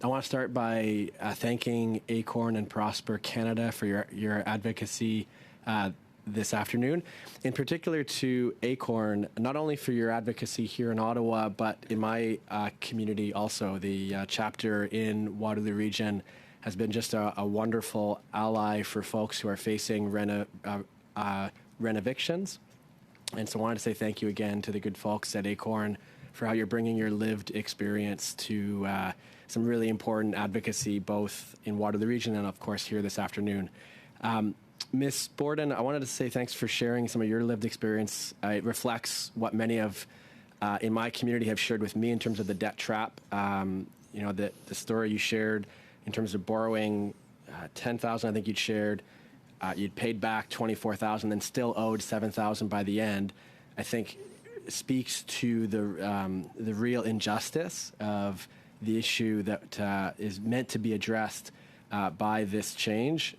I want to start by thanking Acorn and Prosper Canada for your advocacy this afternoon, in particular to Acorn, not only for your advocacy here in Ottawa, but in my community also. The chapter in Waterloo Region has been just a wonderful ally for folks who are facing rent-evictions. And so I wanted to say thank you again to the good folks at Acorn for how you're bringing your lived experience to some really important advocacy, both in Waterloo Region and, of course, here this afternoon. Ms. Borden, I wanted to say thanks for sharing some of your lived experience. It reflects what many of in my community have shared with me in terms of the debt trap. The story you shared in terms of borrowing $10,000, I think you'd shared. You'd paid back $24,000 and still owed $7,000 by the end. I think speaks to the real injustice of the issue that is meant to be addressed by this change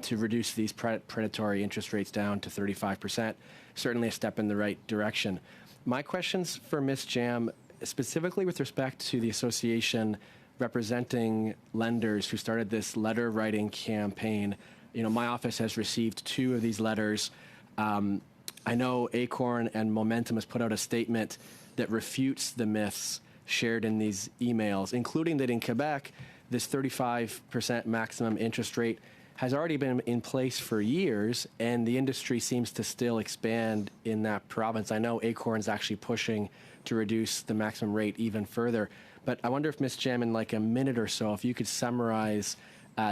to reduce these predatory interest rates down to 35%. Certainly a step in the right direction. My questions for Ms. Jam, specifically with respect to the association representing lenders who started this letter writing campaign. My office has received 2 of these letters. I know Acorn and Momentum has put out a statement that refutes the myths shared in these emails, including that in Quebec, this 35% maximum interest rate has already been in place for years, and the industry seems to still expand in that province. I know Acorn's actually pushing to reduce the maximum rate even further. But I wonder if, Ms. Jam, in like a minute or so, if you could summarize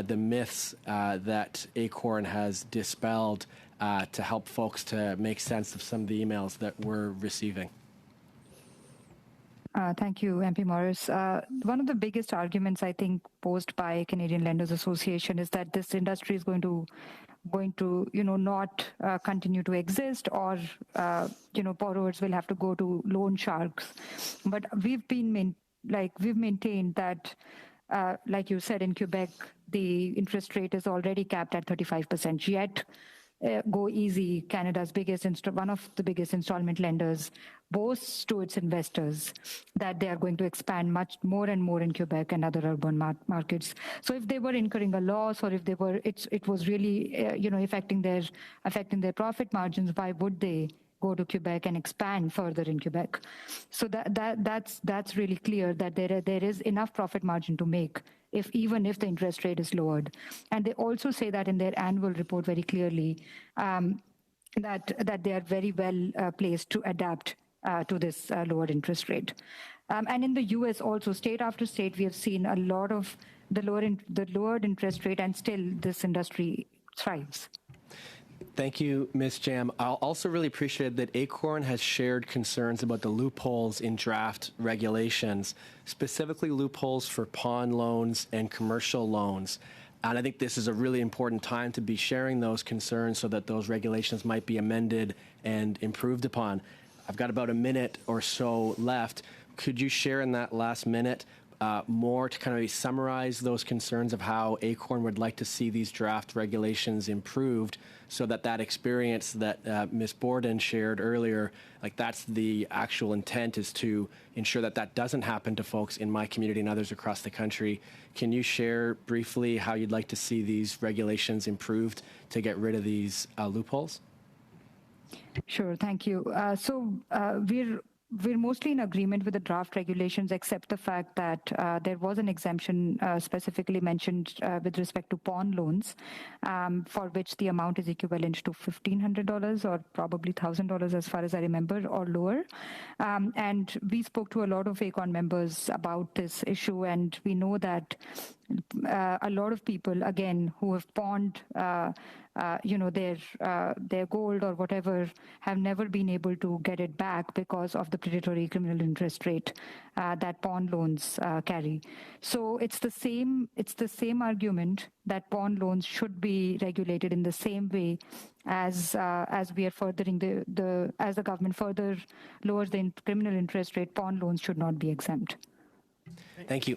the myths that Acorn has dispelled to help folks to make sense of some of the emails that we're receiving. Thank you, MP Morris. One of the biggest arguments, I think, posed by Canadian Lenders Association is that this industry is going to not continue to exist, or borrowers will have to go to loan sharks. But we've maintained that, like you said, in Quebec, the interest rate is already capped at 35%. Yet, Go Easy, Canada's one of the biggest installment lenders, boasts to its investors that they are going to expand much more and more in Quebec and other urban markets. So if they were incurring a loss, or if they were, it was really affecting their profit margins, why would they go to Quebec and expand further in Quebec? So that's really clear that there is enough profit margin to make even if the interest rate is lowered. And they also say that in their annual report very clearly that they are very well placed to adapt to this lowered interest rate. And in the US also, state after state, we have seen a lot of the lowered interest rate, and still this industry thrives. Thank you, Ms. Jam. I'll also really appreciate that Acorn has shared concerns about the loopholes in draft regulations, specifically loopholes for pawn loans and commercial loans. And I think this is a really important time to be sharing those concerns so that those regulations might be amended and improved upon. I've got about a minute or so left. Could you share in that last minute more to kind of summarize those concerns of how Acorn would like to see these draft regulations improved, so that experience that Ms. Borden shared earlier, like that's the actual intent, is to ensure that doesn't happen to folks in my community and others across the country. Can you share briefly how you'd like to see these regulations improved to get rid of these loopholes? Sure, thank you. We're mostly in agreement with the draft regulations, except the fact that there was an exemption specifically mentioned with respect to pawn loans, for which the amount is equivalent to $1,500 or probably $1,000 as far as I remember, or lower. And we spoke to a lot of Acorn members about this issue, and we know that a lot of people, again, who have pawned their gold or whatever, have never been able to get it back because of the predatory criminal interest rate that pawn loans carry. So it's the same argument that pawn loans should be regulated in the same way as we are furthering as the government further lowers the criminal interest rate. Pawn loans should not be exempt. Thank you.